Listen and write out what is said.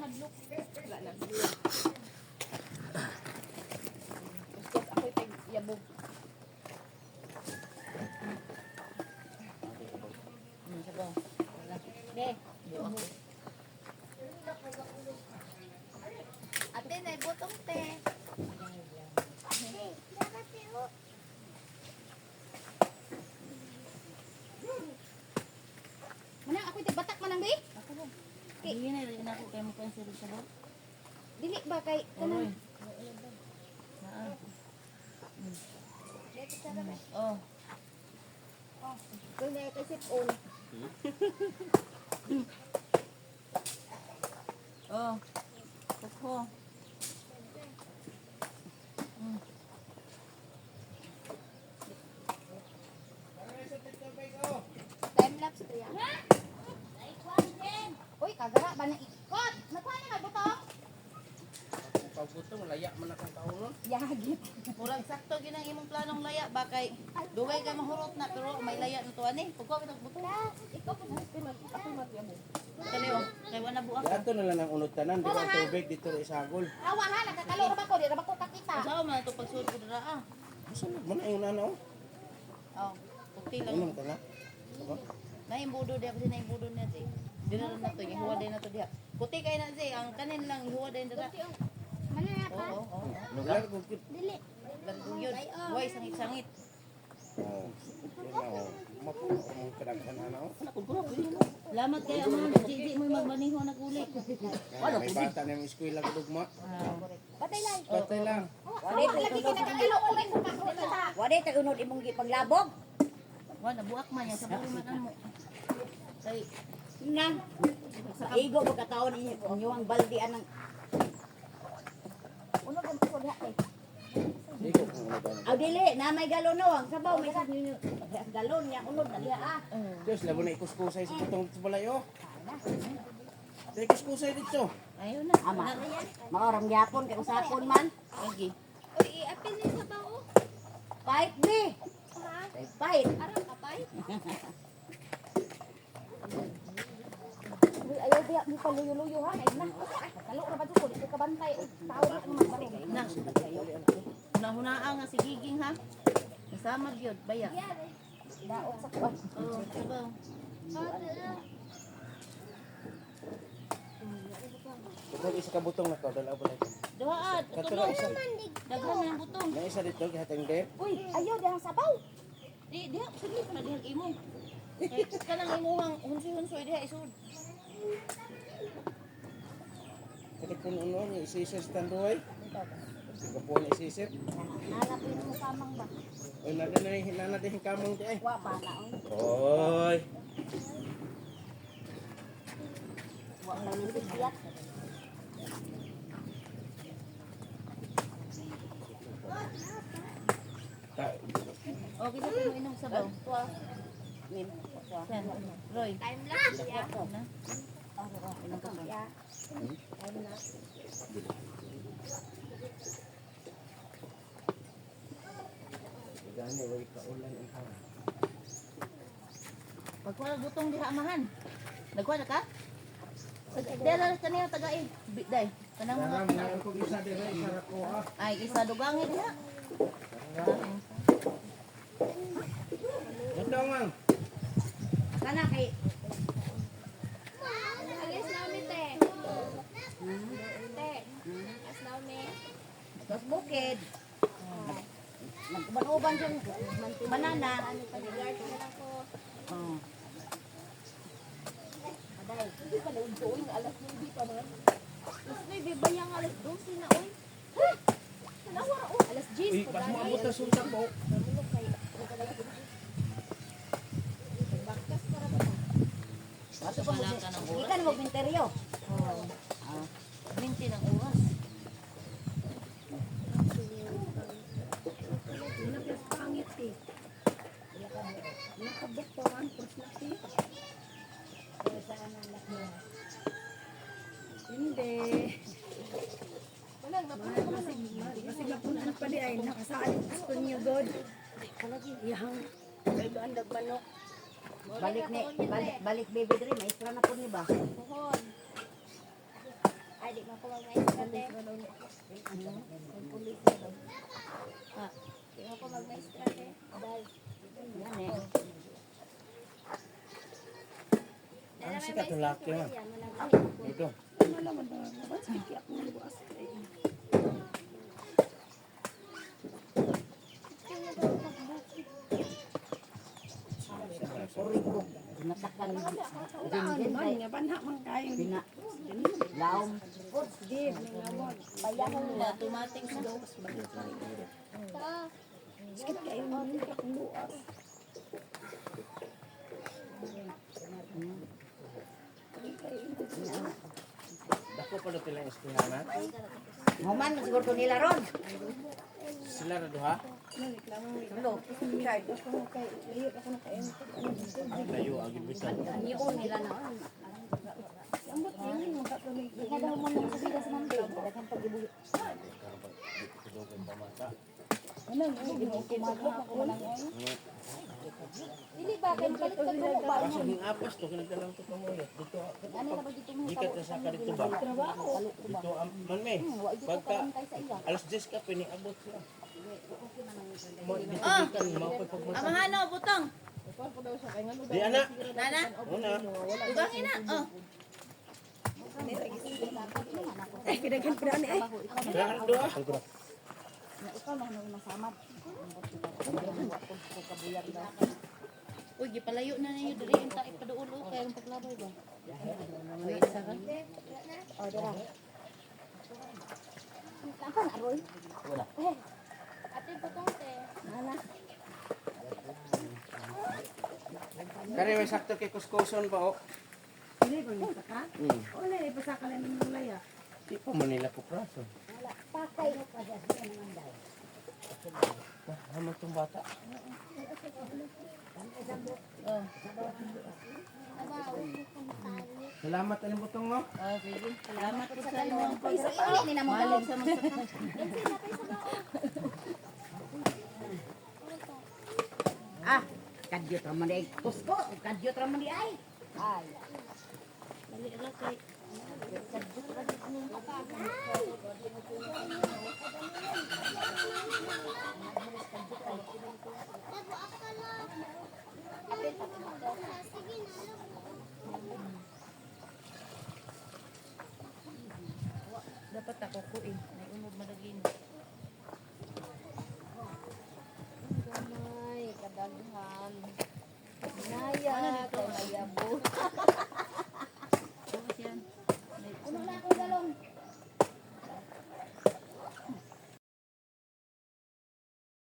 hadlok. Wala na. Tapos ako'y tag-yabog. Sabaw. Wala. Ne. Ate, naibutong te. Manang ako'y tag-batak manang di? Hindi na rin ako kayo mo pa yung sirog sabaw. Dili ba kay kanang Oh. kung na kay sip-on. Oh. Kuko. Time lapse ko yan. Uy, kagara ba na ikot? Nakuha na nagbutok? Pagbuto, malaya man akong kaunon. Yagit. Murag sakto ginang imong planong laya ba kay dugay kay mahurot na pero may laya na to ani. Pagko kita buto. Ikaw po ako'y magyabog. Kaliw. Kay wala buak. Dato na lang ang unuttanan, di ba ang tubig dito rin isagol. Awa ha, nagkakalo na ba ko? Di na ba ko kakita? Usaw man to pagsulod ko dira ah. Masunod mo na yung nanaw. Oh. Puti Ano lang. ka na? Diba? Na imbudo dia kasi na imbudo niya di. Dira na to ihuwa din na to diha. Puti kay na di ang kanin lang ihuwa din dira. Oo, oo. Lugar ko kit. Dili. Lagong yun. Way sangit-sangit. Oh, yun na oh. Mapuno ang kadaghan nanaw. Salamat kay ama. Di mo magmaniho na kulit. May bata na yung eskwela ko dugma. Patay lang. Patay lang. Awa, lagi kinakakalo ko rin kung kakita. Wala tayo unod imong gipaglabog. Wala buak man yan sa buhay man amo. Kay Nang igo mo kataon inyo ang baldi anang Unod ang ko diha kay. Di ko kung ano ba. aw dili na may galon no ang sabaw may ninyo galon ya unod na diha ah. Diyos, labo na ikuskusay sa putong sa balayo. Dahil ikuskusay dito. ayun na. Ama. Maoram gyapon kay usapon man. Lagi. Uy, i-apil niyo sa bao. Fight be. Ha? Fight. Aram kapay? Uy, ayaw diha mo paluyo-luyo ha. Ay na. Kalo ra ba ko dito ka bantay. Tao na naman ba? Na. Hunahunaa nga si Giging ha. Kasama gyud baya. Daot sa kwan. Oh, sabaw. Kung isa ka butong na to, dalawa ba na ito? Duhaad, Kato tulog. na isa. Daghan na yung butong. Na isa dito, kihatang de. Uy, ayaw diha sabaw. Diha, sige pa na dihang imo. Kay kanang imuhang hunsoy-hunsoy diha isud. Kasi kung ano, isisir sa tanduay. Sige po na isisir. Hanapin mo kamang ba? Uy, nanadihin kamong di ay. Wa pa na. Oy. Wa na ni biyat. Okay sa mo inom sabaw. Mim. Yan. Roy. Time lapse yan. Na. Inom ka ba? Time na. Gani, wag ka ulan ang hawak. Pag wala butong diha amahan. Nagkuha na ka? Dala kaniya tagain. Day. Kanang mga Daram na ako isa dire, isa ra ko ah. ay isa dugangin diha. Ito man. Kana kay Alis na mi te. Te. Alis na mi. tos bukid. Nagkuban-uban siyang banana. Pag-guard na lang ko. Oh. Aday. Hindi pa na udoy alas 9 pa man. Mas may bibayang alas 12 na oy. Nawa alas 10 Uy, pas mo abot na sunta po. Wala ka ng oras. Ikan mo binteryo. Oh. Ah. 20 ng oras. pangit eh. Nakabuk pa man personality. Hindi. Walang masig na po na pa di ay nakasaan gusto niyo god. Yang may doon nagmanok. Balik baby diri maestra na po ni ba? Buhon. di mo ko mag-maestra te. Ha. Di mo ko mag-maestra te. Yan eh. Ang sikat ng laki man. Ito. Origo. Natakan. Ano man nga banha man kayo. Bina. Laom. Di ngamon. Payahon Na automatic sa gawas ba? Sakit kayo man ka kung luas. Dako pa dito lang eskwelahan. Human siguro nila ron. Sila ra duha. Tulo. Kahit ako na kay layo ako na kayo. Layo agi bisan. Niyon nila na. Ambot yun yung katuloy. Kada mo nang sabida sa nante. Daghang pagibuhi. Ano hindi mo kumagot ako lang. Dili ba kay palit ka tulo ba? Kaso ning apas to kinagdalang to kamoy. Dito. Ano na ba dito mo? Gikat na sa ka dito ba? Dito man me. Pagka alas 10 ka piniabot siya. Mo ibitikan mo pa pagmasa. Amahano, butong. Di ana. Nana, Una. dugangin na. Oh. Ay kinagan pa ni ay. Sila ra duha. Ikaw na nang masamad. Uy, gipalayo na ninyo diri yung tayo paduulo kaya yung paglabay ba? Uy, isa ka? O dira. Kapan aroy? Ate putong te. Ana. Kani may sakto kay kuskuson pa oh. Dili ko ni ka. Wala ni pasakalan ng mulaya. Di pa Manila ko praso. Wala pakay mo pa sa manday. Hama tong bata. Oh. Salamat ani butong no. Oh, sige. Salamat po sa inyo. Isa ini na mo Malig sa mga Ah, kadyot raman di ay kusko, kadyot raman di ay. Ay. Dali ra kay dapat ako ko eh. May unod madagin.